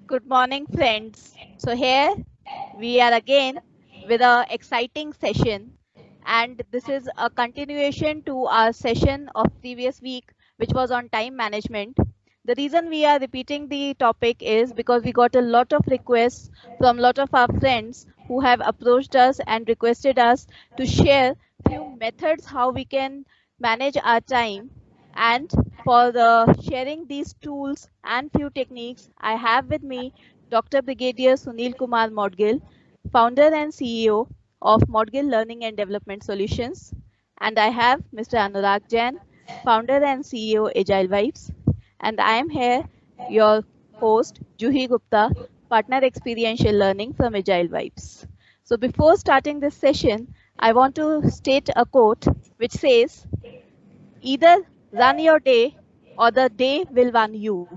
Good morning, friends. So, here we are again with a exciting session, and this is a continuation to our session of previous week, which was on time management. The reason we are repeating the topic is because we got a lot of requests from a lot of our friends who have approached us and requested us to share few methods how we can manage our time. And for the sharing these tools and few techniques, I have with me Dr. Brigadier Sunil Kumar Moudgil, founder and CEO of Moudgil Learning and Development Solutions. And I have Mr. Anurag Jain, founder and CEO Agile Vibes. And I am here, your host, Juhi Gupta, partner Experiential Learning from Agile Vibes. So before starting this session, I want to state a quote which says, either run your day or the day will run you.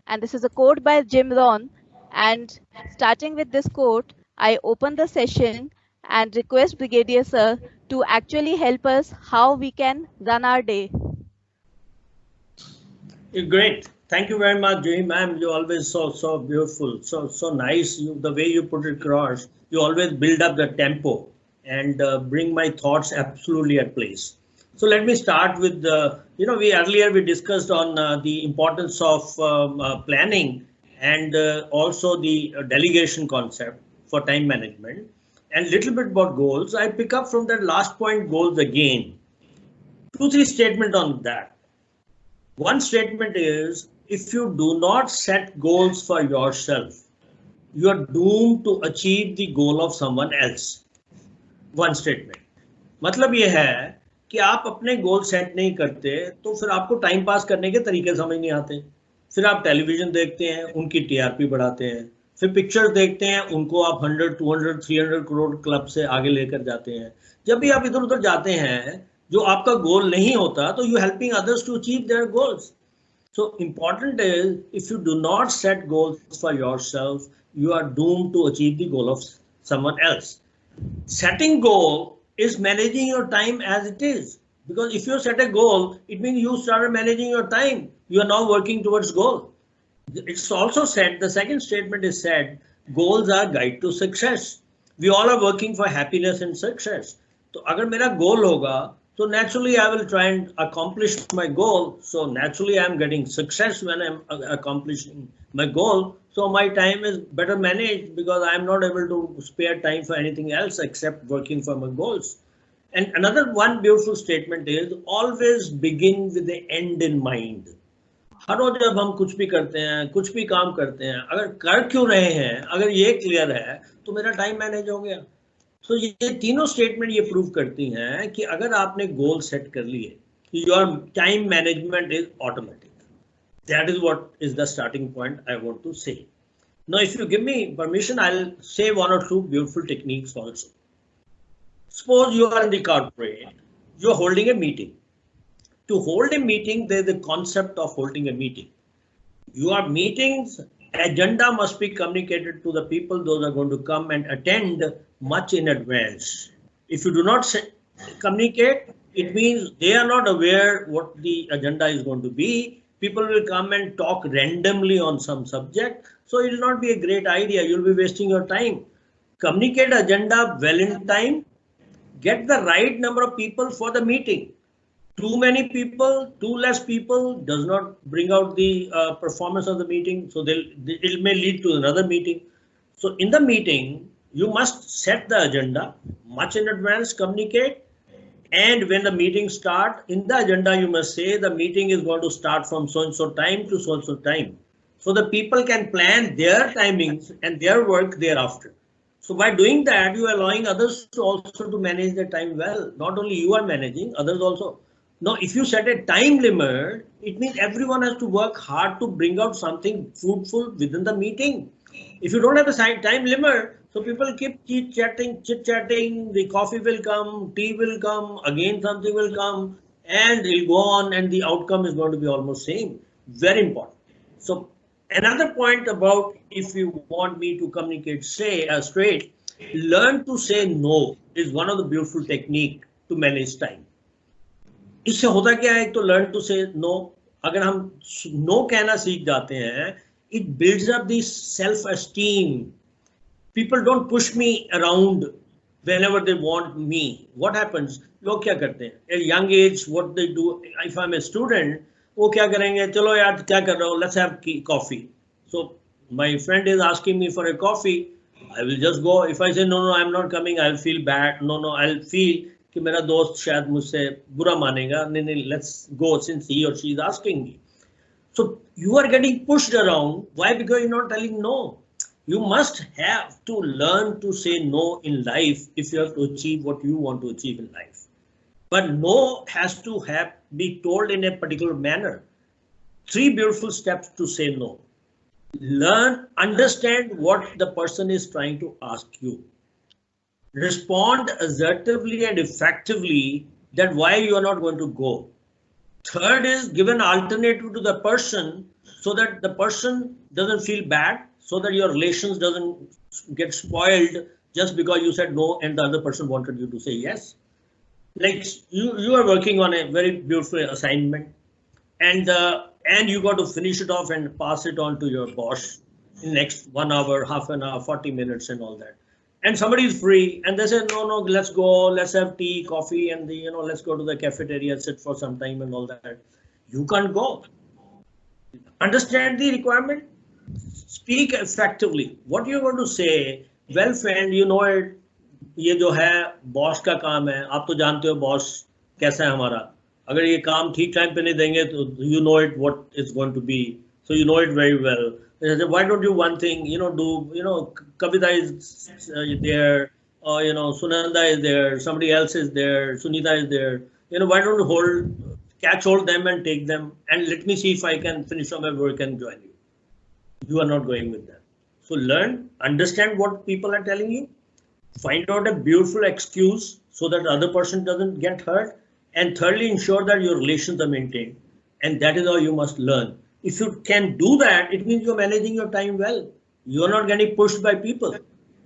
And this is a quote by Jim Rohn. And starting with this quote, I open the session and request Brigadier Sir to actually help us how we can run our day. Great. Thank you very much, Jain ma'am. You're always so beautiful, so nice. The way you put it across, you always build up the tempo and bring my thoughts absolutely at place. So let me start with the, we earlier we discussed on the importance of planning and also the delegation concept for time management and little bit about goals. I pick up from that last point, goals again. 2-3 statement on that. One statement is, if you do not set goals for yourself, you are doomed to achieve the goal of someone else. One statement. मतलब ये है कि आप अपने goal set नहीं करते तो फिर आपको टाइम पास करने के तरीके समझ नहीं आते, फिर आप टेलीविजन देखते हैं, उनकी टीआरपी बढ़ाते हैं, फिर पिक्चर देखते हैं, उनको आप 100, 200, 300 करोड़ क्लब से आगे लेकर जाते हैं. जब भी आप इधर उधर जाते हैं जो आपका गोल नहीं होता तो you helping others to achieve their goals. So important is, if you do not set goals for yourself, you are doomed to achieve the goal of someone else. Setting goal is managing your time as it is, because if you set a goal, it means you started managing your time. You are now working towards goal. It's also said, the second statement is said, goals are guide to success. We all are working for happiness and success. तो अगर मेरा goal होगा, so naturally I will try and accomplish my goal. So naturally I am getting success when I am accomplishing my goal. So my time is better managed because I am not able to spare time for anything else except working for my goals. And another one beautiful statement is, always begin with the end in mind. हर रोज जब हम कुछ भी करते हैं, कुछ भी काम करते हैं, अगर कर क्यों रहे हैं, अगर ये क्लियर है तो मेरा टाइम मैनेज हो गया. तो ये तीनों स्टेटमेंट ये प्रूव करती हैं कि अगर आपने गोल सेट कर लिए, your time management is automatic. That is what is the starting point I want to say. Now if you give me permission, I will say one or two beautiful techniques also. Suppose you are in the corporate, you are holding a meeting. To hold a meeting, there is the concept of holding a meeting. Your meetings agenda must be communicated to the people those are going to come and attend much in advance. If you do not communicate, it means they are not aware what the agenda is going to be. People will come and talk randomly on some subject, so it will not be a great idea. You'll be wasting your time. Communicate agenda well in time. Get the right number of people for the meeting. Too many people, too less people does not bring out the performance of the meeting. So it may lead to another meeting. So in the meeting, you must set the agenda much in advance, communicate. And when the meeting start, in the agenda, you must say the meeting is going to start from so-and-so time to so-and-so time. So the people can plan their timings and their work thereafter. So by doing that, you are allowing others to also to manage their time well. Not only you are managing, others also. Now, if you set a time limit, it means everyone has to work hard to bring out something fruitful within the meeting. If you don't have a time limit, so people keep chit-chatting, the coffee will come, tea will come, again something will come, and it will go on, and the outcome is going to be almost same. Very important. So another point about, if you want me to communicate, say straight, learn to say no is one of the beautiful technique to manage time. इससे होता क्या है, तो learn to से no. अगर हम no कहना सीख जाते हैं, it builds up the self-esteem. People don't push me around whenever they want me. What happens? लोग क्या करते हैं? At a young age, what they do, if I'm a student, वो क्या करेंगे? चलो यार क्या कर रहे हो? Let's have coffee. So my friend is asking me for a coffee. I will just go. If I say no, no, I'm not coming, I'll feel bad. No, no, I'll feel कि मेरा दोस्त शायद मुझसे बुरा मानेगा. नहीं नहीं, let's go since he or she is asking me. So you are getting pushed around. Why? Because you're not telling no. You must have to learn to say no in life if you have to achieve what you want to achieve in life. But no has to be told in a particular manner. 3 beautiful steps to say no. Learn, understand what the person is trying to ask you. Respond assertively and effectively that why you are not going to go. Third is give an alternative to the person so that the person doesn't feel bad, so that your relations doesn't get spoiled just because you said no and the other person wanted you to say yes. Like you are working on a very beautiful assignment and you got to finish it off and pass it on to your boss in next 1 hour, half an hour, 40 minutes and all that. And somebody is free and they say, no, no, let's go, let's have tea, coffee, and let's go to the cafeteria, sit for some time and all that. You can't go. Understand the requirement, speak effectively. What you're going to say, well friend, you know it, ये जो है boss का काम है, आप तो जानते हो बॉस कैसा है हमारा, अगर ये काम ठीक टाइम पे नहीं देंगे तो you know it what it's going to be, so you know it very well. Why don't you one thing, Kavita is there, or Sunanda is there, somebody else is there, Sunita is there, why don't you catch hold them and take them and let me see if I can finish my work and join you. You are not going with them. So learn, understand what people are telling you, find out a beautiful excuse so that the other person doesn't get hurt, and thirdly ensure that your relations are maintained. And that is how you must learn. If you can do that, it means you're managing your time well. You're not getting pushed by people.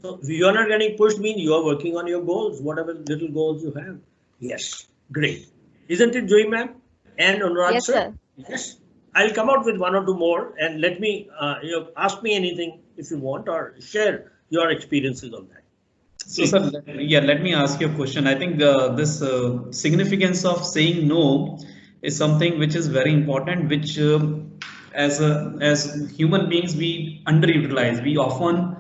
So if you're not getting pushed means you are working on your goals, whatever little goals you have. Yes, great. Isn't it, Juhi ma'am? And Anurag Yes, sir. Yes. I'll come out with 1 or 2 more and let me, ask me anything if you want or share your experiences on that. So, sir, let me ask you a question. I think this significance of saying no is something which is very important, which as human beings we underutilize. We often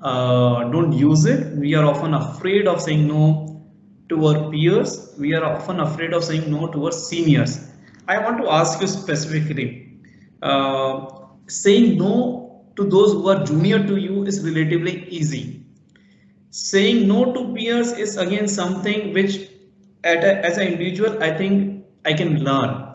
don't use it. We are often afraid of saying no to our peers. We are often afraid of saying no to our seniors. I want to ask you specifically, saying no to those who are junior to you is relatively easy. Saying no to peers is again something which as an individual I think I can learn.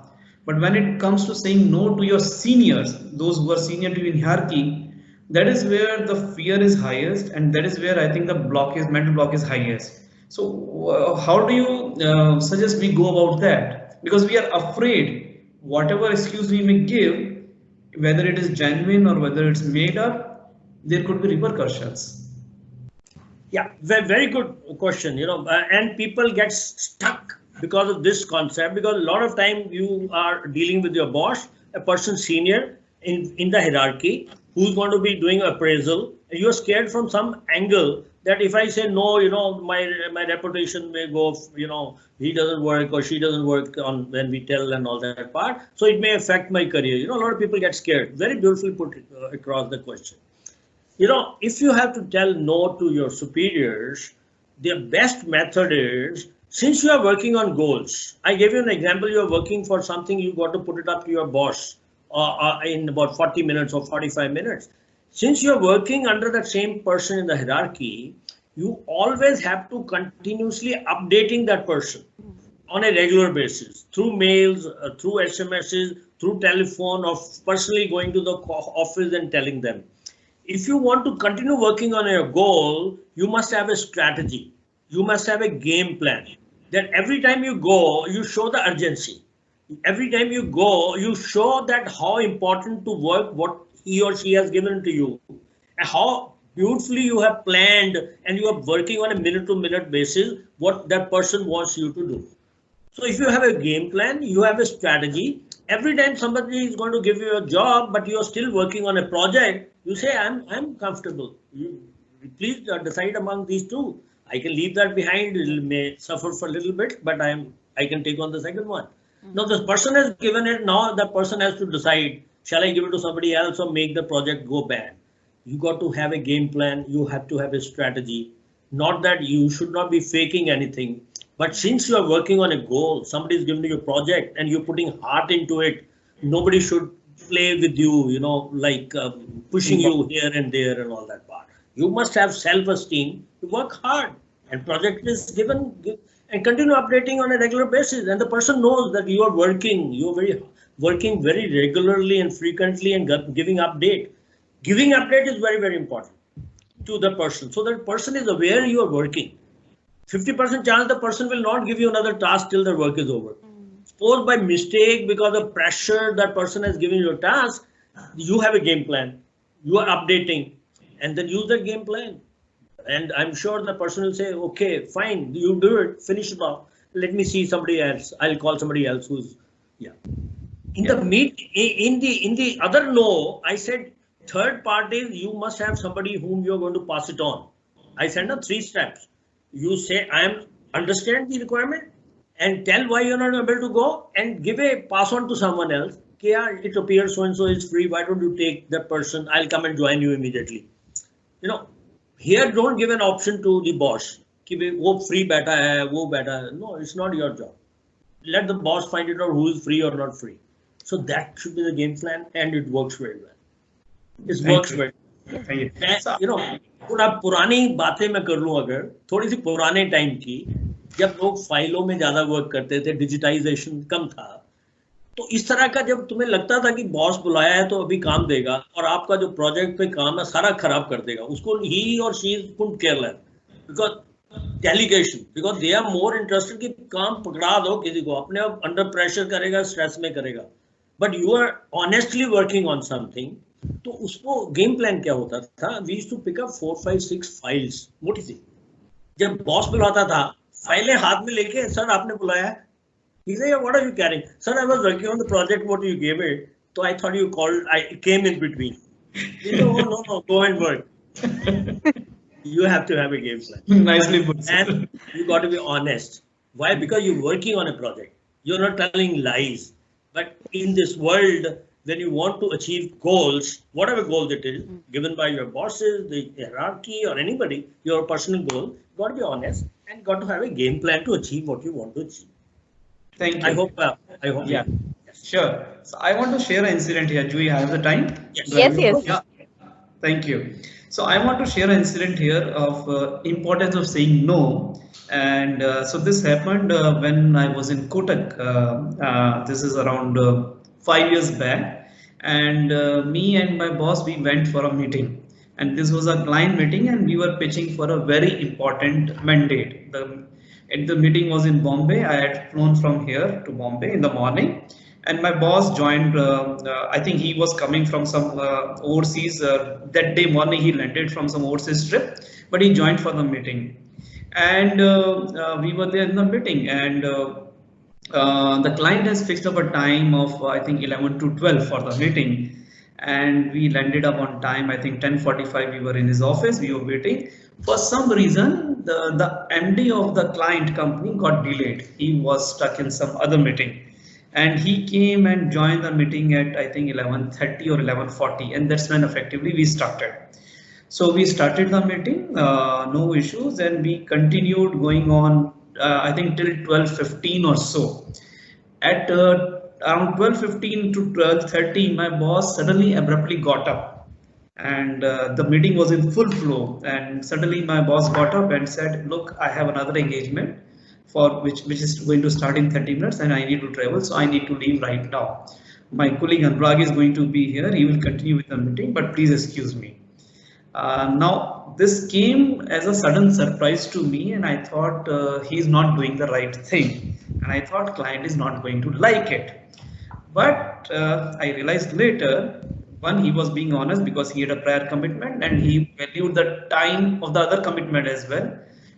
But when it comes to saying no to your seniors, those who are senior to you in hierarchy, that is where the fear is highest, and that is where I think the mental block is highest. So how do you suggest we go about that? Because we are afraid whatever excuse we may give, whether it is genuine or whether it's made up, there could be repercussions. Yeah, very good question, and people get stuck because of this concept, because a lot of time you are dealing with your boss, a person senior in the hierarchy who's going to be doing appraisal. You're scared from some angle that if I say no, my reputation may go, he doesn't work or she doesn't work on when we tell and all that part. So it may affect my career. A lot of people get scared. Very beautifully put across the question. If you have to tell no to your superiors, the best method is, since you are working on goals, I gave you an example, you are working for something, you got to put it up to your boss in about 40 minutes or 45 minutes. Since you are working under the same person in the hierarchy, you always have to continuously updating that person on a regular basis, through mails, through SMSs, through telephone, or personally going to the office and telling them. If you want to continue working on your goal, you must have a strategy. You must have a game plan. That every time you go, you show the urgency. Every time you go, you show that how important to work what he or she has given to you, and how beautifully you have planned and you are working on a minute-to-minute basis what that person wants you to do. So if you have a game plan, you have a strategy, Every time somebody is going to give you a job, but you are still working on a project, you say, I'm comfortable. You please decide among these two. I can leave that behind. It may suffer for a little bit, but I can take on the second one. Now the person has given it. Now the person has to decide: shall I give it to somebody else or make the project go bad? You got to have a game plan. You have to have a strategy. Not that you should not be faking anything, but since you are working on a goal, somebody is giving you a project and you're putting heart into it, nobody should play with you, like pushing you here and there and all that part. You must have self-esteem to work hard, and project is given and continue updating on a regular basis. And the person knows that you are very working very regularly and frequently and giving update. Giving update is very, very important to the person. So that person is aware you are working. 50% chance the person will not give you another task till the work is over. Suppose by mistake, because of pressure that person has given you a task, you have a game plan, you are updating, and then use that game plan. And I'm sure the person will say, okay, fine, you do it, finish it off. Let me see somebody else. I'll call somebody else who's, yeah. In the other no, I said, third part is you must have somebody whom you're going to pass it on. I said, no, 3 steps. You say, understand the requirement and tell why you're not able to go and give a pass on to someone else. Yeah, it appears so-and-so is free. Why don't you take that person? I'll come and join you immediately. Here don't give an option to the boss. Wo free beta hai, wo beta. No, it's not your job. Let the boss find it out who is free or not free. So that should be the game plan, and it works very well. It works very well. थोड़ा पुरानी बातें मैं कर लूं अगर थोड़ी सी पुराने time की, जब लोग फाइलों में ज्यादा वर्क करते थे, डिजिटाइजेशन कम था, तो इस तरह का जब तुम्हें लगता था कि बॉस बुलाया है तो अभी काम देगा और आपका जो प्रोजेक्ट पे काम है सारा खराब कर देगा, उसको ही और she could careless because delegation, because they are more interested कि काम पकड़ा दो किसी को, अपने आप अंडर प्रेशर करेगा, स्ट्रेस में करेगा. But you are honestly working on something, तो उसको गेम प्लान क्या होता था, we used to pick up 4, 5, 6 files मोटी सी. जब बॉस बुलाता था, फाइलें हाथ में लेके, सर आपने बुलाया है, he said, what are you carrying? Sir, I was working on the project what you gave it, so I thought you called, I came in between. He said, oh no, go and work. You have to have a game plan. Nicely put. And you got to be honest. Why? Because you're working on a project. You're not telling lies. But in this world, when you want to achieve goals, whatever goals it is, given by your bosses, the hierarchy, or anybody, your personal goal, you got to be honest and got to have a game plan to achieve what you want to achieve. Thank you. I hope. Yeah, yes. Sure. So I want to share an incident here. Juhi, have the time? Yes. Yeah. Thank you. So I want to share an incident here of importance of saying no. And so this happened when I was in Kotak. This is around 5 years back. And me and my boss, we went for a meeting. And this was a client meeting and we were pitching for a very important mandate. The meeting was in Bombay. I had flown from here to Bombay in the morning, and my boss joined. I think he was coming from some overseas. That day morning, he landed from some overseas trip, but he joined for the meeting. And we were there in the meeting, and the client has fixed up a time of I think 11 to 12 for the meeting. And we landed up on time. I think 10:45 we were in his office, we were waiting. For some reason, the MD of the client company got delayed. He was stuck in some other meeting. And he came and joined the meeting at I think 11:30 or 11:40. And that's when effectively we started. So we started the meeting, no issues. And we continued going on, I think till 12:15 or so. At around 12:15 to 12:30, my boss suddenly abruptly got up, and the meeting was in full flow. And suddenly my boss got up and said, "Look, I have another engagement for which is going to start in 30 minutes, and I need to travel, so I need to leave right now. My colleague Anurag is going to be here. He will continue with the meeting, but please excuse me." Now this came as a sudden surprise to me, and I thought he's not doing the right thing, and I thought client is not going to like it. But I realized later, one, he was being honest because he had a prior commitment and he valued the time of the other commitment as well.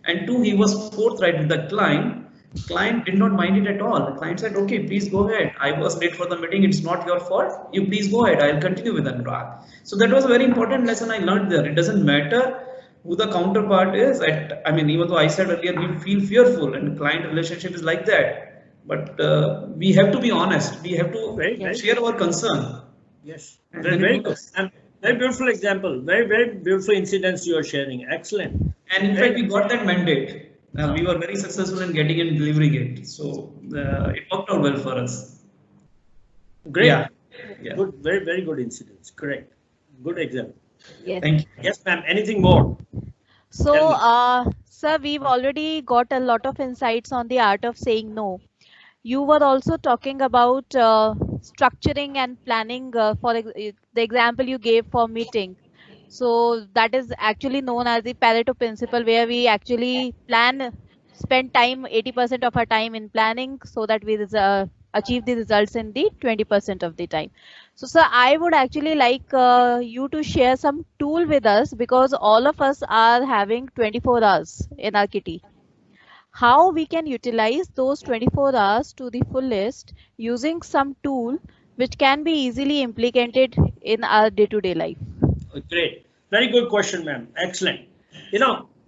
And two, he was forthright with the client Client did not mind it at all. The client said, okay, please go ahead. I was late for the meeting. It's not your fault. You please go ahead. I'll continue with Anurag. So that was a very important lesson I learned there. It doesn't matter who the counterpart is. I mean, even though I said earlier, we feel fearful and client relationship is like that. But we have to be honest. We have to share our concern. Yes, And very, then it very good. works. And very beautiful example. Very, very beautiful incidents you are sharing. Excellent. And in fact, we got that mandate. We were very successful in getting and delivering it. So it worked out well for us. Great. Yeah. Good. Very, very good incidents. Correct. Good example. Yes. Thank you. Yes, ma'am. Anything more? So, Tell me. sir, we've already got a lot of insights on the art of saying no. You were also talking about structuring and planning the example you gave for meeting. So that is actually known as the Pareto principle, where we actually spend time, 80% of our time in planning so that we achieve the results in the 20% of the time. So, sir, I would actually like you to share some tool with us, because all of us are having 24 hours in our kitty. How we can utilize those 24 hours to the fullest using some tool which can be easily implemented in our day-to-day life. Great. Very good question, ma'am. Excellent.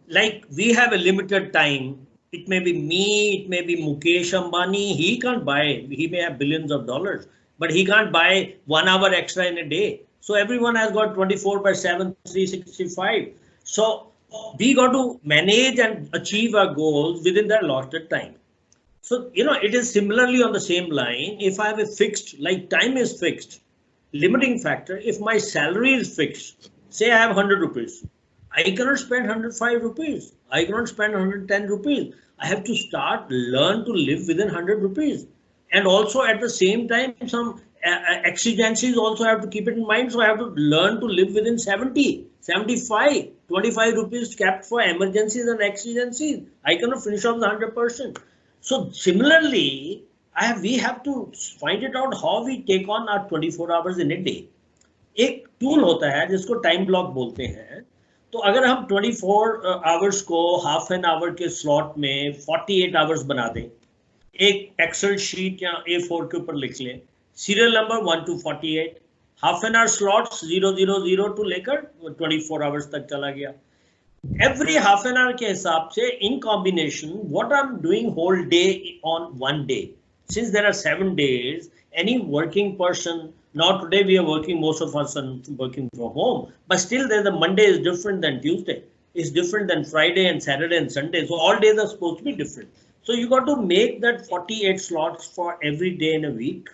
Like we have a limited time. It may be me, it may be Mukesh Ambani. He can't buy, he may have billions of dollars, but he can't buy 1 hour extra in a day. So everyone has got 24/7, 365. So we got to manage and achieve our goals within that allotted time. So, it is similarly on the same line. If I have a fixed, like time is fixed, limiting factor, if my salary is fixed, say I have 100 rupees, I cannot spend 105 rupees. I cannot spend 110 rupees. I have to learn to live within 100 rupees. And also at the same time, some exigencies also have to keep it in mind. So I have to learn to live within 70, 75, 25 rupees kept for emergencies and exigencies. I cannot finish off the 100%. So similarly, we have to find it out how we take on our 24 hours in a day. एक tool होता है जिसको time block बोलते हैं. तो अगर हम 24 hours को हाफ एन आवर के स्लॉट में 48 आवर्स बना दें, एक एक्सेल शीट या A4 के ऊपर लिख लें, serial number 1 to 48, half an hour slots 000 to लेकर 24 आवर्स तक चला गया. Every half an hour के हिसाब से in combination what I'm doing whole day on one day. Since there are 7 days, any working person, now today we are working, most of us are working from home, but still the Monday is different than Tuesday. It's different than Friday and Saturday and Sunday. So all days are supposed to be different. So you got to make that 48 slots for every day in a week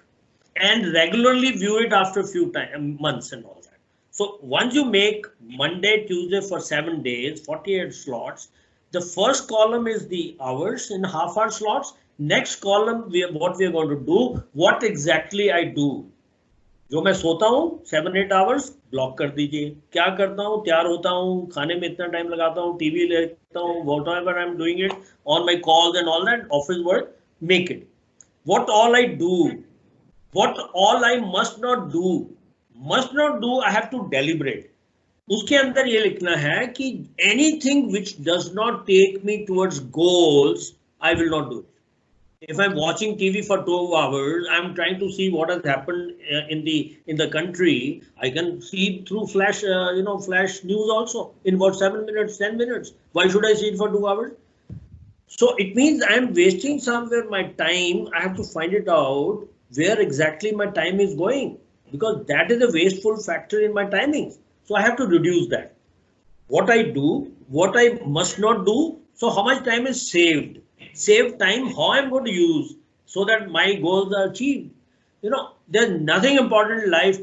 and regularly view it after a few months and all that. So once you make Monday, Tuesday for 7 days, 48 slots, the first column is the hours in half-hour slots. Next column, what we are going to do, what exactly I do. जो मैं सोता हूँ 7-8 hours block कर दीजिए. क्या करता हूँ, तैयार होता हूँ, खाने में इतना टाइम लगाता हूँ, टीवी लेता हूँ, whatever I'm doing it, on my calls and all that, office work, make it. What all I do, what all I must not do, I have to deliberate. उसके अंदर ये लिखना है कि anything which does not take me towards goals, I will not do it. If I'm watching TV for 2 hours, I'm trying to see what has happened in the country. I can see through flash, flash news also in about 7 minutes, 10 minutes. Why should I see it for 2 hours? So it means I'm wasting somewhere my time. I have to find it out where exactly my time is going, because that is a wasteful factor in my timings. So I have to reduce that. What I do, what I must not do. So how much time is saved? Save time, how I'm going to use so that my goals are achieved. There's nothing important in life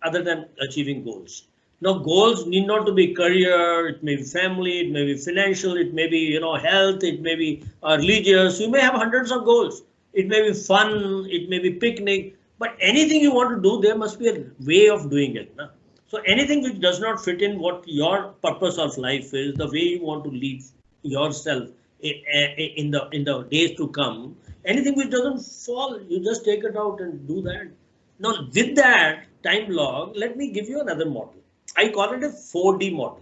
other than achieving goals. Now, goals need not to be career, it may be family, it may be financial, it may be, health, it may be religious. You may have hundreds of goals. It may be fun, it may be picnic, but anything you want to do, there must be a way of doing it. Na? So anything which does not fit in what your purpose of life is, the way you want to live yourself in the days to come, anything which doesn't fall, you just take it out and do that. Now, with that time log, let me give you another model. I call it a 4D model.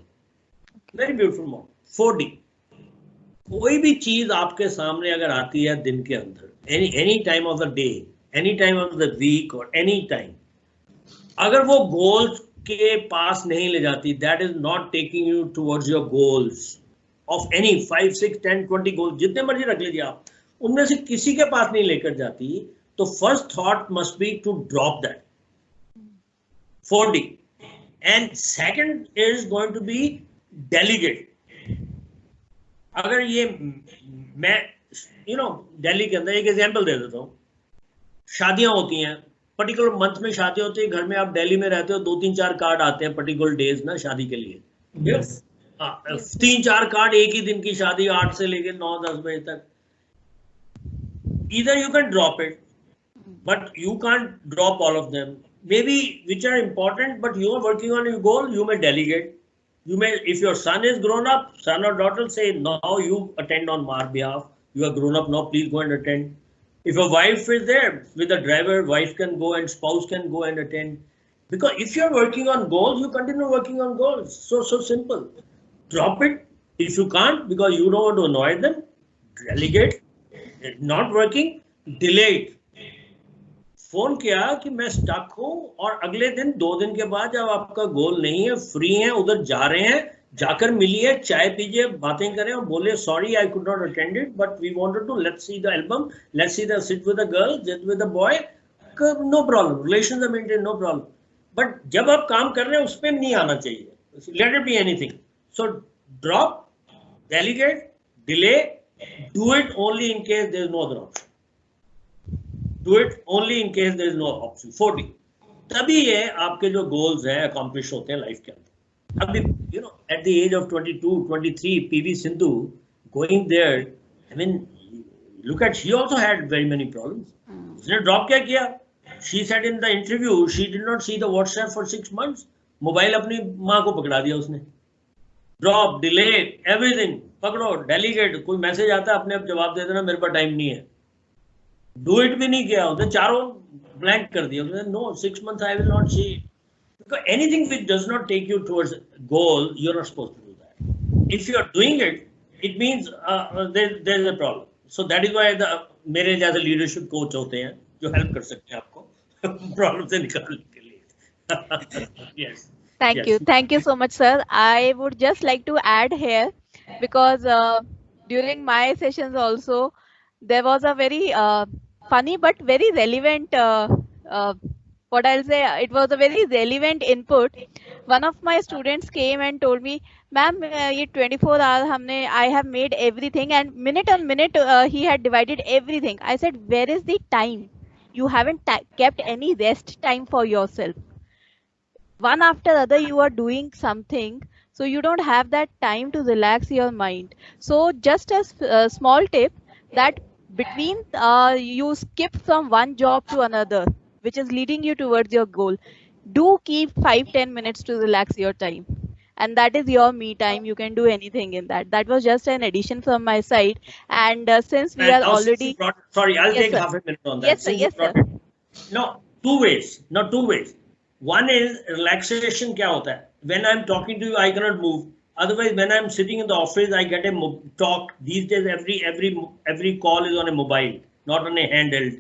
Very beautiful model. 4D. कोई भी चीज आपके सामने अगर आती है दिन के अंदर, any time of the day, any time of the week और एनी टाइम, अगर वो गोल्स के पास नहीं ले जाती, that is not taking you towards your goals of any 5, 6, 10, 20 goals, जितने मर्जी रख लीजिए आप, उनमें से किसी के पास नहीं लेकर जाती, तो first thought must be to drop that 4D, and second is going to be delegate. अगर ये मैं दिल्ली के अंदर एक एग्जांपल दे देता हूँ, शादियां होती हैं, पर्टिकुलर मंथ में शादी होती है, घर में आप दिल्ली में रहते हो, 2-3-4 कार्ड आते हैं पर्टिकुलर डेज ना शादी के लिए. Yes. 3-4 कार्ड एक ही दिन की शादी, 8 से लेकर 9-10 बजे तक. Either you can drop it, but you can't drop all of them. Maybe which are important, but you are working on your goal, you may delegate. You may, if your son is grown up, son or daughter, say, now you attend on my behalf. You are grown up now, please go and attend. If a wife is there with a driver, wife can go and spouse can go and attend. Because if you are working on goals, you continue working on goals. So simple. Drop it if you can't, because you don't want to annoy them. Delegate. Not working, delay it. Phone किया कि मैं stuck हूं, और अगले दिन 2 दिन के बाद जब आपका गोल नहीं है, फ्री है, उधर जा रहे हैं, जाकर मिलिए, चाय पीजिए, बातें करें और बोले sorry I could not attend it but we wanted to let's see the album, let's see the sit with the girl, sit with the boy, no problem, relations are maintain, no problem. But जब आप काम कर रहे हैं उसमें नहीं आना चाहिए. Let it be anything. So drop, delegate, delay, do it only in case there is no other option. Do it only in case there is no option. 4D. तभी ये आपके जो goals हैं accomplish होते हैं लाइफ के अंदर. अभी at the age of 22, 23, PV Sindhu going there, I mean, look at, she also had very many problems. उसने drop क्या किया? She said in the interview she did not see the WhatsApp for 6 months. Mobile अपनी माँ को पकड़ा दिया उसने. Drop, delay, everything. पकड़ो, delegate. कोई मैसेज आता है अपने आप जवाब दे देना, मेरे पास टाइम नहीं है. डू इट भी नहीं किया, उसने चारों ब्लैंक कर दिया. No, 6 months I will not see it. Because anything which does not take you towards goal, you're not supposed to do that. If you are doing it, it means there is a problem. So that is why मेरे जैसे leadership coach होते हैं जो help कर सकते हैं आपको problem से निकालने के लिए. Yes. Thank you so much, sir. I would just like to add here, because during my sessions also there was a very funny but very relevant what I'll say, it was a very relevant input. One of my students came and told me, ma'am, ye 24 hours I have made everything, and minute on minute he had divided everything. I said, where is the time? You haven't kept any rest time for yourself. One after other you are doing something, so you don't have that time to relax your mind. So just a small tip, that between you skip from one job to another, which is leading you towards your goal, do keep 5-10 minutes to relax your time, and that is your me time. You can do anything in that. That was just an addition from my side. And since we are already sorry, I'll yes, take sir. half a minute on that. Yes, sir. Yes, sir. No, two ways. One is relaxation. क्या होता है? When I'm talking to you, I cannot move. Otherwise, when I'm sitting in the office, I get a talk. These days, every call is on a mobile, not on a handheld,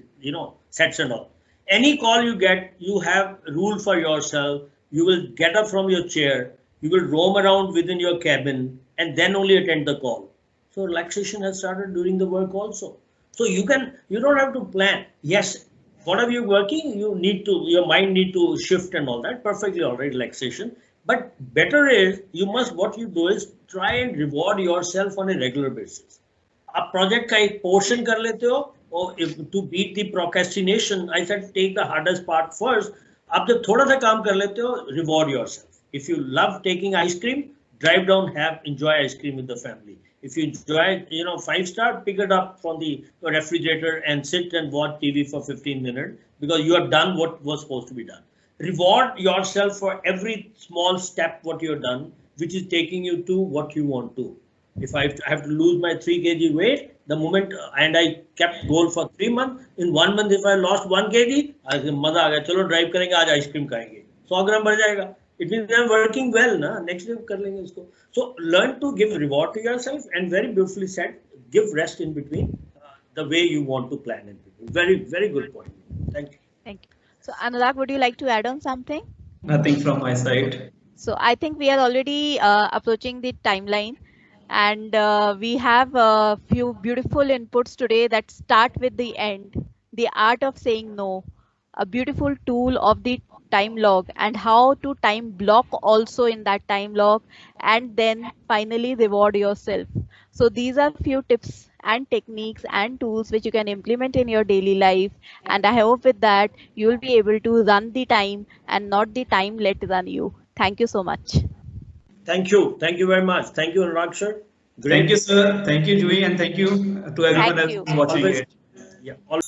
sets and all. Any call you get, you have rule for yourself. You will get up from your chair. You will roam around within your cabin and then only attend the call. So relaxation has started during the work also. So you don't have to plan. Yes, whatever you're working, your mind need to shift and all that. Perfectly all right, relaxation. But better is, what you do is try and reward yourself on a regular basis. आप project का एक portion कर लेते हो, और to beat the procrastination, I said take the hardest part first. आप जब थोड़ा सा काम कर लेते हो, reward yourself. If you love taking ice cream, drive down, enjoy ice cream with the family. If you enjoy, 5-star, pick it up from the refrigerator and sit and watch TV for 15 minutes, because you have done what was supposed to be done. Reward yourself for every small step what you have done, which is taking you to what you want to. If I have to lose my 3 kg weight, the moment, and I kept goal for 3 months, in 1 month if I lost 1 kg, I say, मजा आ गया, चलो drive करेंगे, आज ice cream खाएंगे, 100 ग्राम बढ़ जाएगा. It means I'm working well, na? Next day kar lenge isko. So learn to give reward to yourself, and very beautifully said, give rest in between, the way you want to plan in between. Very, very good point. Thank you. Thank you. So Anurag, would you like to add on something? Nothing from my side. So I think we are already approaching the timeline, and we have a few beautiful inputs today that start with the end, the art of saying no, a beautiful tool of the time log, and how to time block also in that time log, and then finally reward yourself. So these are few tips and techniques and tools which you can implement in your daily life, and I hope with that you will be able to run the time and not the time let run you. Thank you so much. Thank you. Thank you very much. Thank you, Anurag sir. Thank you, Great. sir. Thank you, Juhi, and thank you to everyone Thank else you. who's watching Always, it. yeah, always.